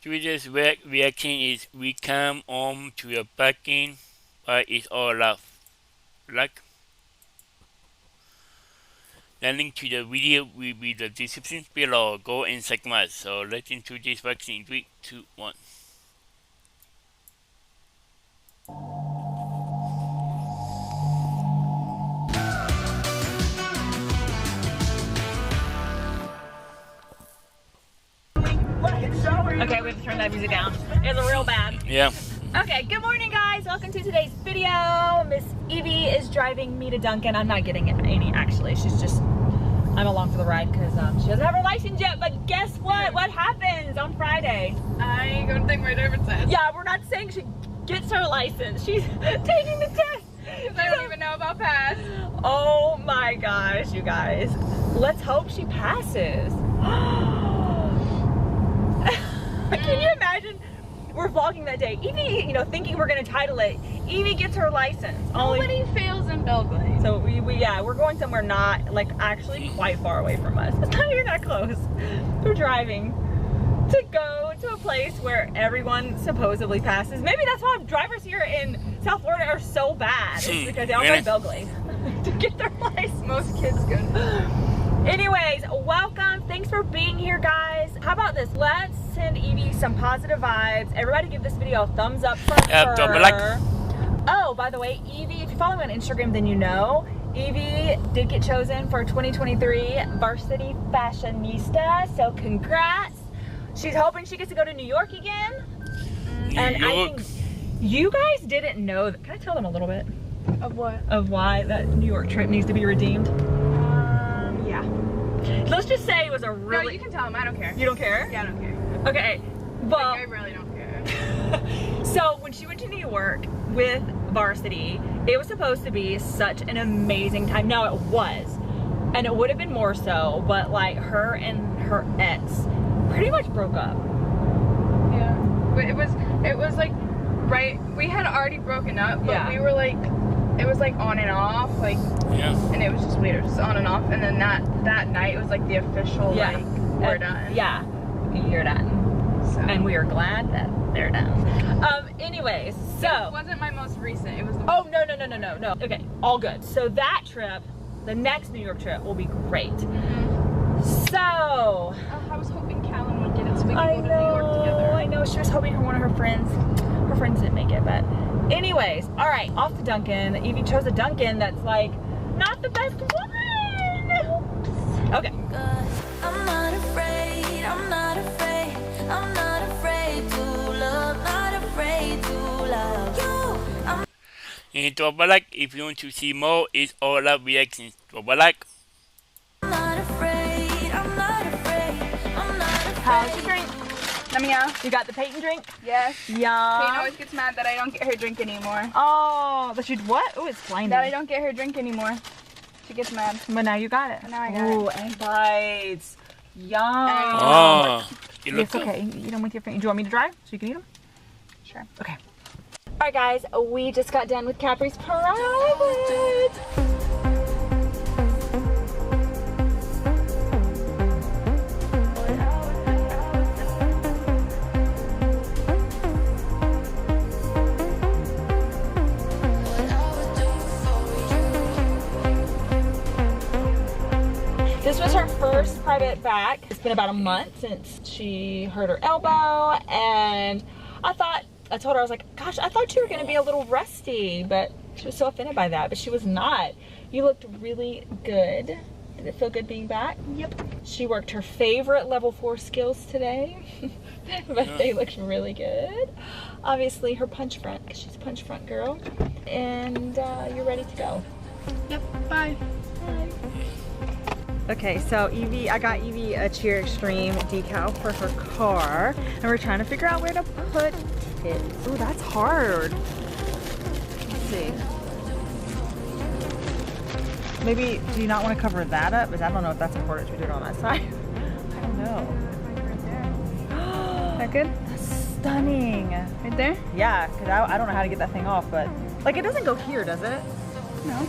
Today's reaction is we come home to the parking, but it's all love. Like, the link to the video will be the description below. Go and check them out. So let's into this vaccine in 3, 2, 1. Okay, we have to turn that music down. It's real bad. Yeah. Okay, good morning guys. Welcome to today's video. Miss Evie is driving me to Duncan. I'm not getting any actually. She's just, I'm along for the ride because she doesn't have her license yet. But guess what? What happens on Friday? I go to take my driver's test. Yeah, we're not saying she gets her license. She's taking the test. I don't even know about pass. Oh my gosh, you guys. Let's hope she passes. Can you imagine? We're vlogging that day. Evie, you know, thinking we're gonna title it, Evie gets her license. Nobody fails in Belgrade. So we're going somewhere not, like, actually quite far away from us. It's not even that close. We're driving to go to a place where everyone supposedly passes. Maybe that's why drivers here in South Florida are so bad. It's because they all go to Belgrade to get their license. Most kids go. Anyways, welcome. Thanks for being here, guys. How about this? Let's send Evie some positive vibes. Everybody give this video a thumbs up for her. Double like. Oh, by the way, Evie, if you follow me on Instagram, then you know, Evie did get chosen for 2023 Varsity Fashionista. So congrats. She's hoping she gets to go to New York again. And I think you guys didn't know that. Can I tell them a little bit? Of what? Of why that New York trip needs to be redeemed? Yeah. Let's just say it was a really... No, you can tell them. I don't care. You don't care? Yeah, I don't care. Okay. Well, Like, I really don't care. so when she went to New York with Varsity, it was supposed to be such an amazing time. No, it was. And it would have been more so, but like her and her ex pretty much broke up. Yeah. But it was like, right, we had already broken up, but Yeah. we were like, it was like on and off, like, Yeah. and it was just weird, just on and off. And then that night it was like the official, Yeah. like, we're done. Yeah, you're done. So. And we are glad that they're done. Anyways, It so. wasn't my most recent. It was the Oh, no. Okay, all good. So that trip, the next New York trip will be great. So. I was hoping Callan would get it so we could go to New York together. I know, she was hoping one of her friends didn't make it, but anyways, all right, off to Duncan. Evie chose a Duncan that's like not the best one. Okay. I'm not afraid, I'm not afraid, I'm not afraid to love, not afraid to love you. And double like if you want to see more. It's all love reactions. Double like. I'm not afraid, I'm not afraid, I'm not afraid. How's your drink? Let me know. You got the Peyton drink? Yes. Yeah. Kane always gets mad that I don't get her drink anymore. Oh, but you what? Oh, it's blinding. That I don't get her drink anymore. She gets mad. But now you got it. Now I got it. Ooh, egg bites. Yum. Oh. You look It's okay. You eat them with your finger. Do you want me to drive so you can eat them? Sure. Okay. All right, guys. We just got done with Capri's private. This was her first private back. It's been about a month since she hurt her elbow, and I told her, I was like, gosh, I thought you were gonna be a little rusty, but she was so offended by that, but she was not. You looked really good. Did it feel good being back? Yep. She worked her favorite level 4 skills today, but they looked really good. Obviously her punch front, because she's a punch front girl, and you're ready to go. Yep. Bye. Okay, so Evie, I got Evie a Cheer Extreme decal for her car, and we're trying to figure out where to put it. Ooh, that's hard. Let's see. Maybe, do you not want to cover that up? Because I don't know if that's important to do it on that side. I don't know. That good? That's stunning. Right there? Yeah, because I don't know how to get that thing off, but like it doesn't go here, does it? No.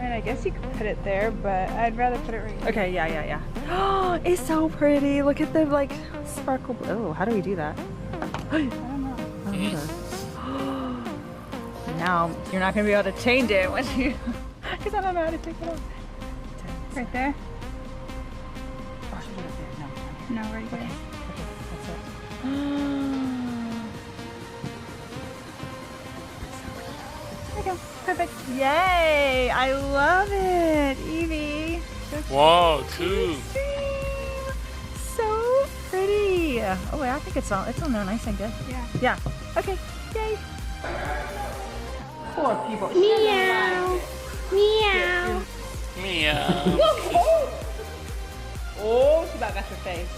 mean, I guess you could put it there, but I'd rather put it right here. Okay, yeah. Oh, it's so pretty. Look at the like sparkle. Oh, how do we do that? I don't know. I don't know. Now you're not gonna be able to change it when you, because I don't know how to take it off. Right there? Oh, should we do it there? No. No, right there. Okay, that's it. There you go. Perfect. Yay! I love it, Evie. Wow, cool. So pretty. Oh, wait, I think it's on there nice and good. Yeah. Yeah. Okay. Yay. 4 people. Meow. Meow. Meow. Oh, she about got your face.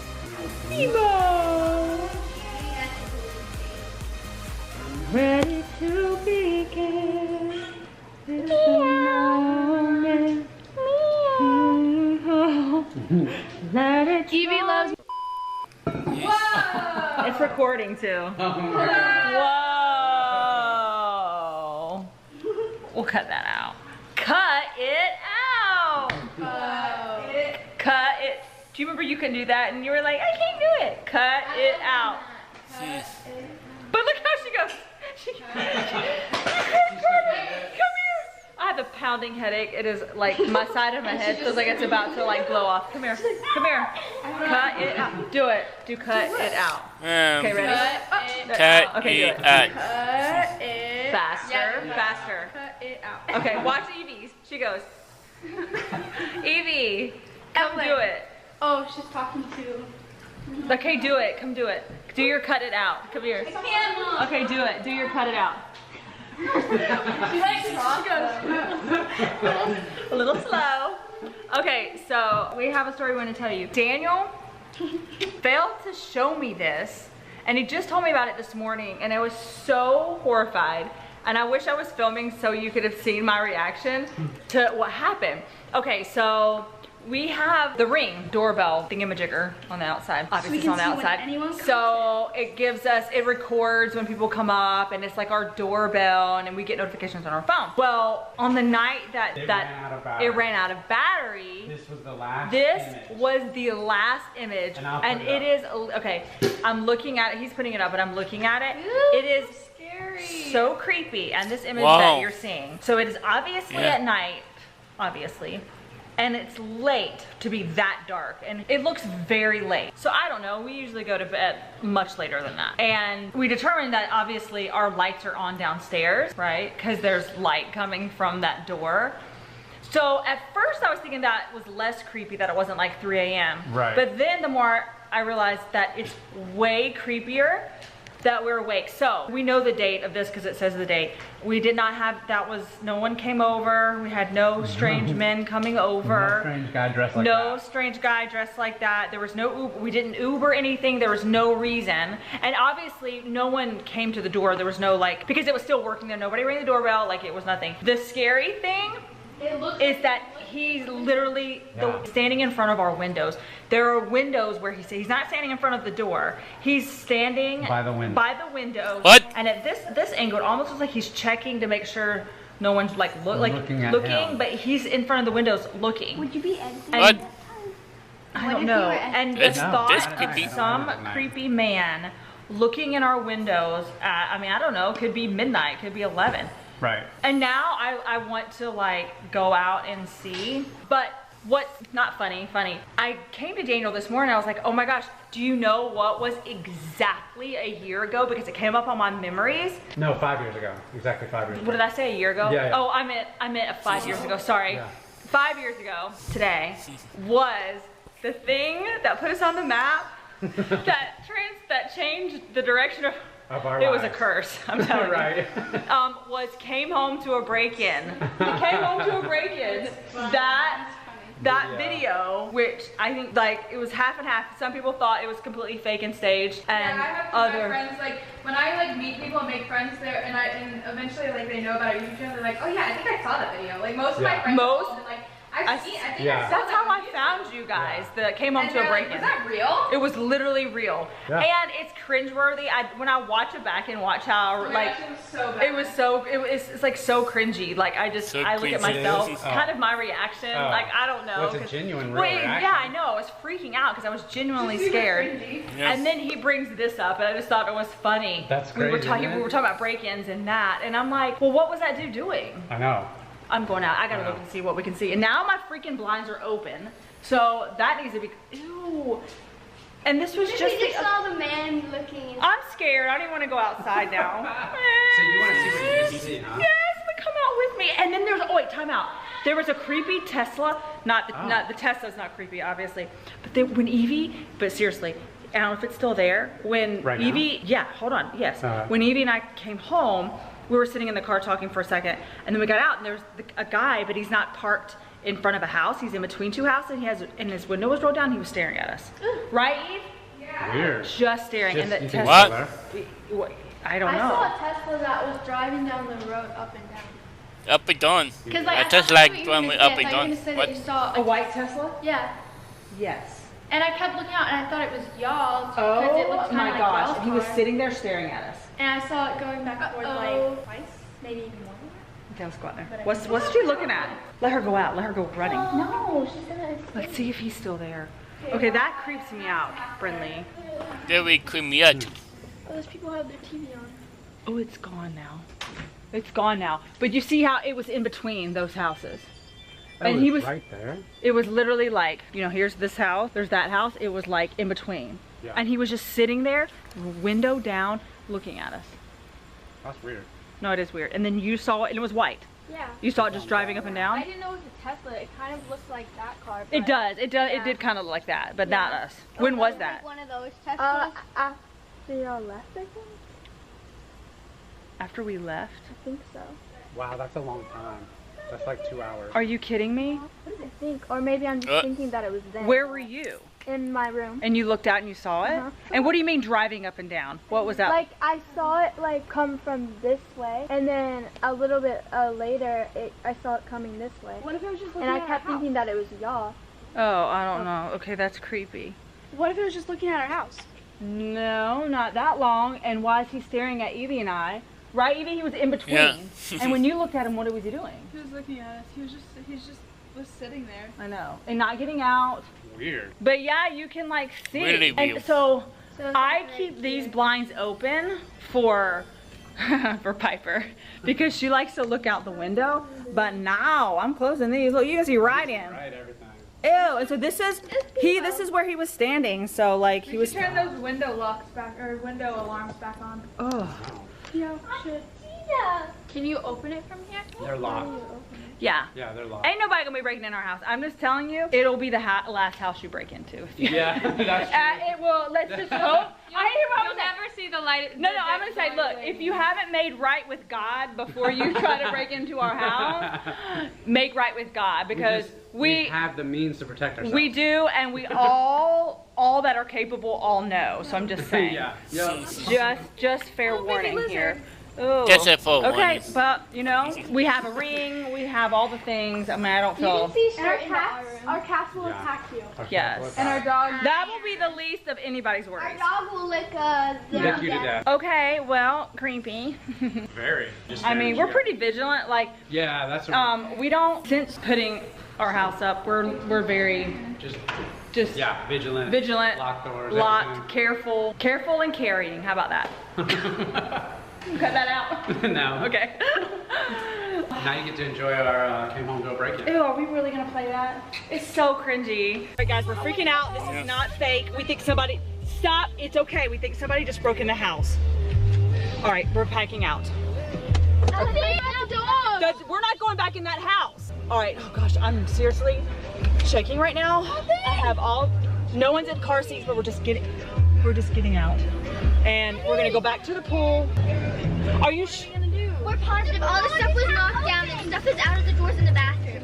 Nemo. Ready to begin. Meow. Let it Evie loves. It's recording too. Whoa. We'll cut that out. Cut it out. Cut it. Do you remember you can do that and you were like, I can't do it. Cut it out. But look how she goes. Come here. I have a pounding headache. It is like my side of my head feels like it's about to like blow off. Come here. Come here. Cut it out. Do it. Cut it out. Okay, ready? Cut Okay, do it it. out. Cut it. Faster. Faster. Cut it out. Okay, watch Evie. She goes. Evie, come do it. Oh, she's talking to. Okay, do it. Come do it. Do your cut it out. Come here. Okay, do it. Do your cut it out. A little slow. Okay, so we have a story we want to tell you. Daniel failed to show me this, and he just told me about it this morning, and I was so horrified. And I wish I was filming so you could have seen my reaction to what happened. Okay, so we have the Ring doorbell thingamajigger on the outside. Obviously it's on the outside. So it gives us, it records when people come up, and it's like our doorbell, and then we get notifications on our phone. Well, on the night that it ran out of battery, this was the last image. And it is, okay, I'm looking at it, he's putting it up, and I'm looking at it. It is so creepy, and this image that you're seeing. So it is obviously at night, obviously. And it's late to be that dark, and it looks very late. So I don't know, we usually go to bed much later than that. And we determined that obviously our lights are on downstairs, right? Because there's light coming from that door. So at first I was thinking that was less creepy, that it wasn't like 3 a.m. Right. But then the more I realized that it's way creepier that we're awake. So we know the date of this because it says the date. We did not have, no one came over. We had no strange men coming over. No strange guy dressed like that. No strange guy dressed like that. There was no Uber. We didn't Uber anything. There was no reason. And obviously no one came to the door. There was no like, because it was still working there. Nobody rang the doorbell. Like it was nothing. The scary thing is that he's literally standing in front of our windows. There are windows where he's not standing in front of the door. He's standing by the window. What? And at this angle, it almost looks like he's checking to make sure no one's like looking, but he's in front of the windows looking. Would you be editing? What? I don't know. And the thought creepy. of some creepy man looking in our windows, I mean, I don't know, could be midnight, could be 11. Right. And now I want to like go out and see, but what's not funny, I came to Daniel this morning, I was like, oh my gosh, do you know what was exactly a year ago? Because it came up on my memories. No, 5 years ago. Exactly 5 years ago. What did I say, a year ago? Yeah. Oh, I meant 5 years ago, sorry. Yeah. 5 years ago today was the thing that put us on the map that changed the direction of our it was a lives. curse, I'm telling you. Right. Came home to a break-in. He came home to a break-in. That video, which I think like it was half and half. Some people thought it was completely fake and staged, and I have my friends like when I like meet people and make friends there, and eventually like they know about our YouTube channel. They're like, oh yeah, I think I saw that video. Like most of my friends, have like I think I saw That's how I found you guys that came home And to a they're like, break-in. was that real? It was literally real. Yeah. And it's cringeworthy. When I watch it back and watch how, Oh my like, gosh, it was so bad. it's like so cringy. Like, I look at cringy. myself, It is? kind of my reaction. Oh. Like, I don't know. Well, it's a 'cause- genuine Well, real reaction. yeah, I know. I was freaking out because I was genuinely Super scared. cringy. Yes. And then he brings this up, and I just thought it was funny. That's We were crazy, talking. isn't We it? were talking about break-ins and that, and I'm like, well, what was that dude doing? I know. I'm going out. I gotta Wow. look and see what we can see. And now my freaking blinds are open, so that needs to be. Ew. And this was We just. just saw the man looking. I'm scared. I don't even want to go outside now. So you want to see what you didn't see, huh? Yes, but come out with me. And then there's, oh wait, time out. There was a creepy Tesla. Not the Tesla's not creepy, obviously. But when Evie, but seriously, I don't know if it's still there. When Right now? Evie, yeah, hold on, yes. Uh-huh. When Evie and I came home, we were sitting in the car talking for a second, and then we got out, and there's a guy, but he's not parked in front of a house. He's in between two houses, and his window was rolled down. He was staring at us. Right, Eve? Weird. Just staring. Just, and the you think Tesla. it's What? I don't I know. saw a Tesla that was driving down the road up and down. Up and down. Cause I thought just that's like what you going were up gonna and say. I thought down. you were gonna say What? that you saw A white Tesla? Yeah. Yes. And I kept looking out and I thought it was y'all because it looked Oh kind my of like gosh. y'all's And he was car. sitting there staring at us. And I saw it going back and forth like twice, maybe even more. Okay, let's go out there. What's she looking at? Let her go out. Let her go running. No, she's gonna. Let's see if he's still there. Okay, that creeps me out, Brinley. There we creep me out. Oh, those people have their TV on. Oh, it's gone now. It's gone now. But you see how it was in between those houses. That And he was, right there. it was literally like, you know, here's this house, there's that house. It was like in between. Yeah. And he was just sitting there, window down, looking at us. That's weird. No, it is weird. And then you saw it, and it was white. Yeah. You saw it just driving up and down? I didn't know it was a Tesla. It kind of looked like that car. It but- does. It does. It Yeah. did kind of look like that, but not us. When was that? Like one of those Teslas. After y'all left, I think. After we left? I think so. Wow, that's a long time. That's like 2 hours. Are you kidding me? I think, or maybe I'm just thinking that it was them. Where were you? In my room. And you looked out and you saw it? Uh-huh. And what do you mean driving up and down? What was that? Like I saw it like come from this way, and then a little bit later, I saw it coming this way. What if it was just looking And I at kept our thinking that it was y'all. Oh, I don't know. Okay, that's creepy. house? What if it was just looking at our house? No, not that long. And why is he staring at Evie and I? Right, Evie? He was in between. Yeah. And when you looked at him, what was he doing? He was looking at us. He was sitting there. I know. And not getting out. Weird. But yeah, you can like see. Really And weird. so So I it's keep right these here. blinds open for for Piper because she likes to look out the window. But now I'm closing these. Look, you can see right in. Right, everything. Ew. And so this is where he was standing. So like he was. Turn those window locks back or window alarms back on. Oh. Yeah, shit. Can you open it from here? They're locked. Yeah. Yeah, they're locked. Ain't nobody gonna be breaking in our house. I'm just telling you, it'll be the last house you break into. If you, Yeah, that's true. It will. Let's just hope. I hear what I'm You'll saying. never see the light. No, I'm gonna say, look, if you haven't made right with God before you try to break into our house, make right with God because we have the means to protect ourselves. we do, and we all that are capable all know. So I'm just saying, Yeah. Yeah. just fair warning here. Ooh. Just a full Okay, warning. but you know, we have a ring, we have all the things. I mean, I don't feel. see And our straight into our cats, room. our cats will Yeah. attack you. Yes. And our dog. That will be the least of anybody's Our worries. dog will lick the Lick you to death. Okay, well, creepy. Very. Just I mean, staring we're at you. pretty vigilant. Like, Yeah, that's what we don't. Since putting our house up, we're very just vigilant. vigilant, Locked doors. locked, careful and carrying. How about that? Cut that out. No. Okay. Now you get to enjoy our came home go break-in. Ew, are we really gonna play that? It's so cringy. All right, guys, we're freaking out. This is not fake. We think somebody. Stop. It's okay. We think somebody just broke in the house. All right, we're packing out. We're not going back in that house. All right. Oh gosh, I'm seriously shaking right now. I have no one's in car seats, but we're just getting out, and we're gonna go back to the pool. Are you? We're positive all the stuff was knocked down and stuff is out of the doors in the bathroom.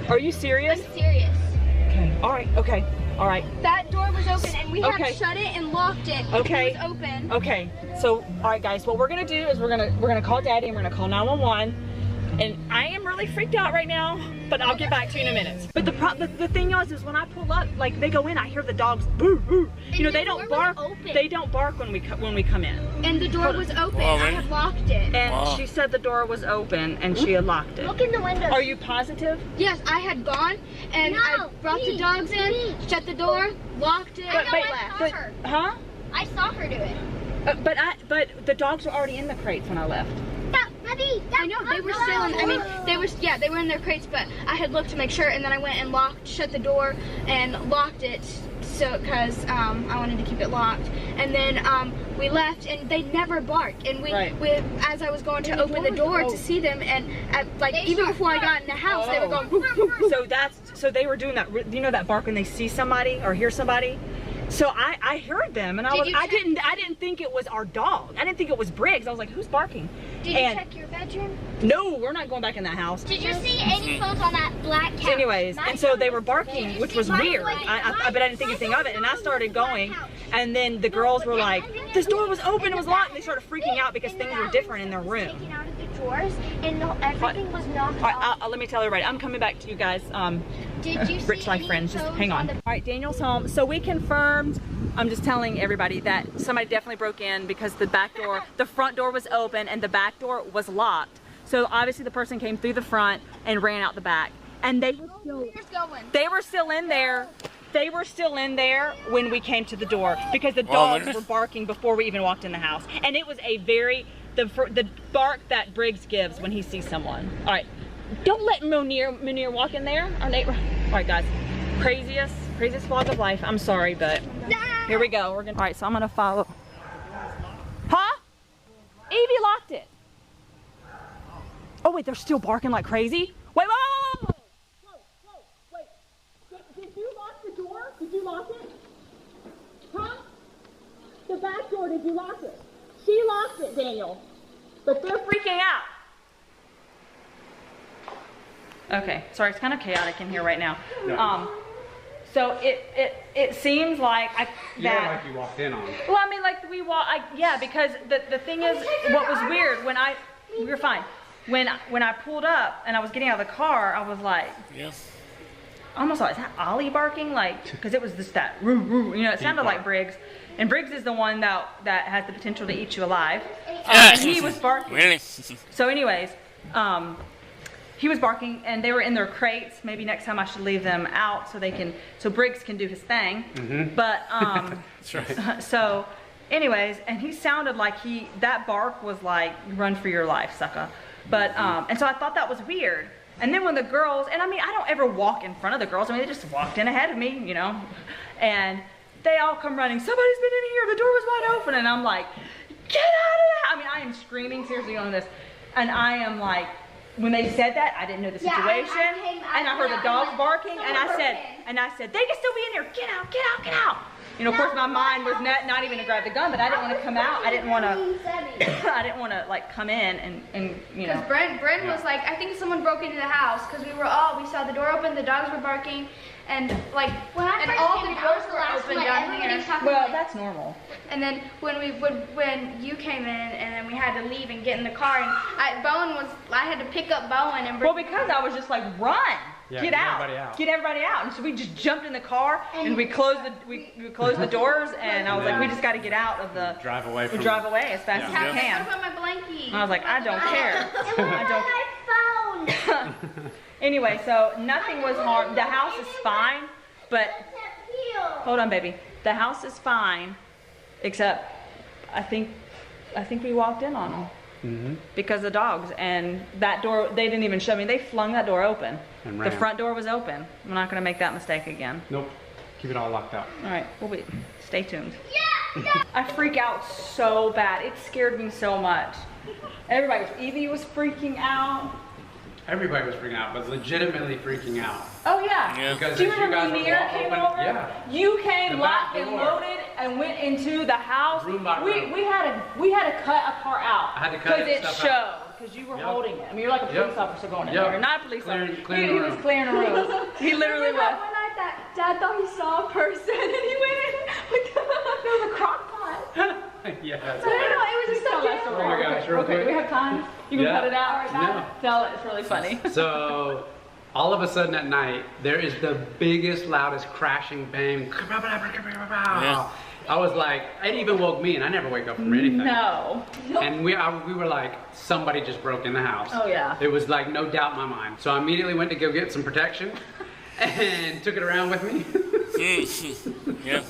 Are you serious? I'm serious. Okay. All right. Okay. All right. That door was open and we Okay. had shut it and locked it. Okay. It was open. Okay. So, all right, guys. What we're gonna do is we're gonna call Daddy and we're gonna call 911, And I am really freaked out right now, but I'll get back to you in a minute. But the thing is when I pull up, like they go in, I hear the dogs boo boo. You know, they don't bark. They don't bark when we come in. And the door was open. I had locked it. And she said the door was open and she had locked it. Look in the window. Are you positive? Yes, I had gone and I brought the dogs in, shut the door, locked it. But, I saw her. Huh? I saw her do it. But the dogs were already in the crates when I left. I know, they were still in, I mean, they were in their crates, but I had looked to make sure, and then I went and shut the door and locked it, so, because I wanted to keep it locked. And then we left, and they never bark, and we as I was going to open the door to see them, and even before I got in the house, they were going woof, woof. So they were doing that, you know that bark when they see somebody or hear somebody? So I heard them and I didn't think it was our dog. I didn't think it was Briggs. I was like, who's barking? Did you check your bedroom? No, we're not going back in that house. Did you see any clothes on that black couch? Anyways, and so they were barking, which was weird. But I didn't think anything of it. And I started going, and then the girls were like, this door was open, it was locked. And they started freaking out because things were different in their room. Taken out of the drawers, and everything was knocked off. Let me tell everybody, I'm coming back to you guys. Did you see Rich Life any friends, just clothes hang on. the All right, Daniel's home. So we confirmed, I'm just telling everybody that somebody definitely broke in because the back door, the front door was open and the back door was locked. So obviously the person came through the front and ran out the back. And they were still in there. They were still in there when we came to the door because the dogs were barking before we even walked in the house. And it was a the bark that Briggs gives when he sees someone. All right, don't let Munir walk in there, our neighbor. All right, guys, craziest vlog of life. I'm sorry, but here we go. All right, so I'm gonna follow. Huh? Evie locked it. Oh wait, they're still barking like crazy. Wait. Did you lock the door? Did you lock it? Huh? The back door, did you lock it? She locked it, Daniel. But they're freaking out. Okay, sorry, it's kind of chaotic in here right now. No. So it seems like like you walked in on it. Well, I mean, like we yeah, because the thing is, what was weird we were fine. When I pulled up and I was getting out of the car, I was like, yes. I almost thought, is that Ollie barking? Like, because it was just that, roo, roo, you know, it sounded like Briggs. And Briggs is the one that has the potential to eat you alive. And he was barking. Really? So anyways, he was barking and they were in their crates. Maybe next time I should leave them out so Briggs can do his thing. Mm-hmm. But, that's right. So anyways, and he sounded like that bark was like, run for your life, sucker. But, and so I thought that was weird. And then when the girls, and I mean, I don't ever walk in front of the girls. I mean, they just walked in ahead of me, you know, and they all come running. Somebody's been in here. The door was wide open. And I'm like, get out of that. I mean, I am screaming seriously on this. And I am like, when they said that, I didn't know the situation. And I heard the dogs barking. And I said, they can still be in here. Get out, get out, get out. You know, of course, my mind was not even to grab the gun, but I didn't want to come out. I didn't want to like come in and you know. Because Brent was like, I think someone broke into the house because we saw the door open, the dogs were barking, and like, and all the doors were open down here. Well, that's normal. And then when you came in, and then we had to leave and get in the car, and I had to pick up Bowen and bring. Well, because I was just like, run. Yeah, get out. Get everybody out. And so we just jumped in the car and we closed the doors and I was like, we just got to get out of the drive away as fast as we can. What about my blankie? And I was like, I don't care. I don't. Anyway, so nothing was harmed. The house is fine, but hold on, baby. The house is fine, except I think we walked in on them. Mm-hmm. Because the dogs, and that door, they didn't even show me. They flung that door open. And the front door was open. I'm not going to make that mistake again. Nope. Keep it all locked up. All right. We'll stay tuned. Yeah. I freak out so bad. It scared me so much. Evie was freaking out. Everybody was freaking out, but legitimately freaking out. Oh yeah. Because do you remember when Munir came over? Yeah. You came locked and loaded and went into the house. Room by room. We had to cut a part out. I had to cut it because it showed. Because you were holding it. I mean, you're like a police officer going in there. You're not a police officer. He was clearing the room. He literally was. One night that Dad thought he saw a person and he went in. There was a crock pot. Yeah. I don't know. It was just so Oh my gosh, fast, real Okay, quick? do we have time? You can Yeah. cut it out right now? No. Tell it, it's really funny. So, all of a sudden at night, there is the biggest, loudest crashing bang. Yeah. I was like, it even woke me, and I never wake up from anything. No. And we were like, somebody just broke in the house. Oh, yeah. It was like no doubt in my mind. So I immediately went to go get some protection and took it around with me. Yeah.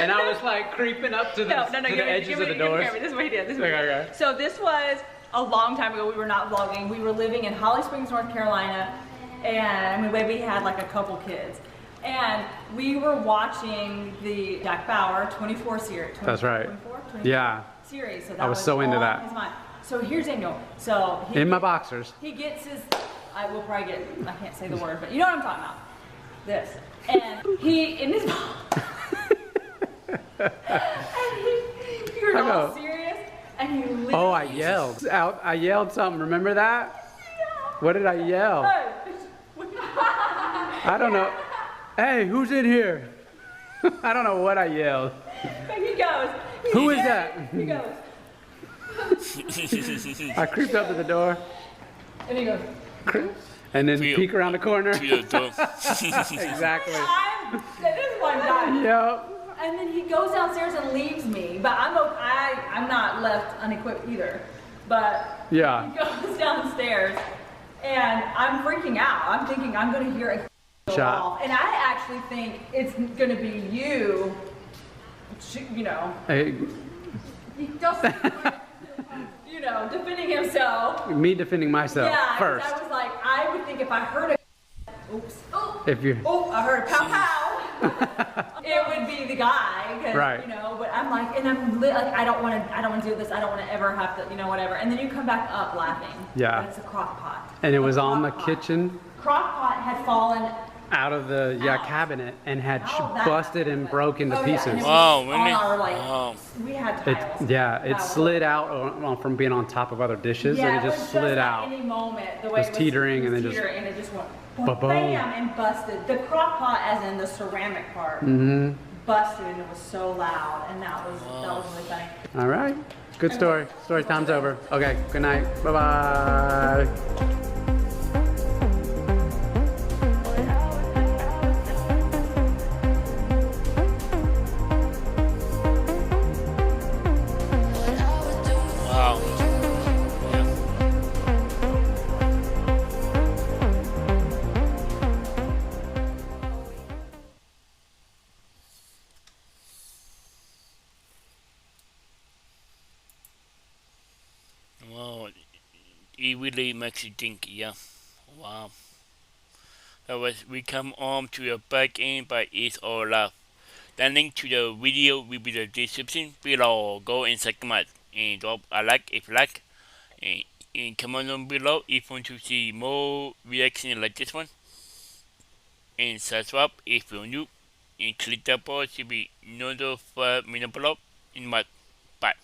And I was like creeping up to the, to the edges of the doors. This is what he did. This is Okay, what he did. okay. So this was a long time ago. We were not vlogging. We were living in Holly Springs, North Carolina, and we had like a couple kids. And we were watching the Jack Bauer 24 series. That's right. 24? Yeah. Series. So that I was so into all that. his mind. So here's Daniel. So he In my boxers. He gets his, I will probably get, I can't say the word, but you know what I'm talking about. This. And he, in his, and he got all serious, and he literally. Oh, I yelled. I yelled something. Remember that? What did I yell? I don't know. Hey, who's in here? I don't know what I yelled. And he goes. Who is that? He goes. I creeped up to the door. And he goes. And then Feel- peek around the corner. Exactly. This is what I'm dying. Yep. And then he goes downstairs and leaves me, but I'm not left unequipped either. But Yeah. he goes downstairs, and I'm freaking out. I'm thinking I'm going to hear a go Shot. off, and I actually think it's going to be you. You know, Hey, he doesn't. You know, defending himself. me defending myself Yeah, 'cause first. I was like, I would think if I heard a oops. If you. Oh, I heard a pow pow. It would be the guy, 'cause, Right. you know. But I'm like, and I'm like, I don't want to do this. I don't want to ever have to, you know, whatever. And then you come back up laughing. Yeah. But it's a crock pot. And it was A on the crock pot. kitchen Crock pot had fallen. out of the Out. cabinet and had Out that busted and broke into Oh, yeah, and pieces. it was Wow, on really? our, like, Wow. we had It, tiles. yeah, it Tiles. slid out from being on top of other dishes, Yeah, and it was just slid at out. any moment, the way was teetering, and then just- teetering, and it just went Ba-boom. bam and busted. The crock pot, as in the ceramic part, busted, and it was so loud, and that was really funny. All right, good story. Story time's over. Okay, good night. Bye bye. Wow. Yeah. Wow. It really makes you think, yeah. Wow. That was we come on to the back end by It's All Love. The link to the video will be in the description below. Go and check them out and drop a like if you like. And comment down below if you want to see more reactions like this one. And subscribe if you're new. And click the bell to be notified below in my bye.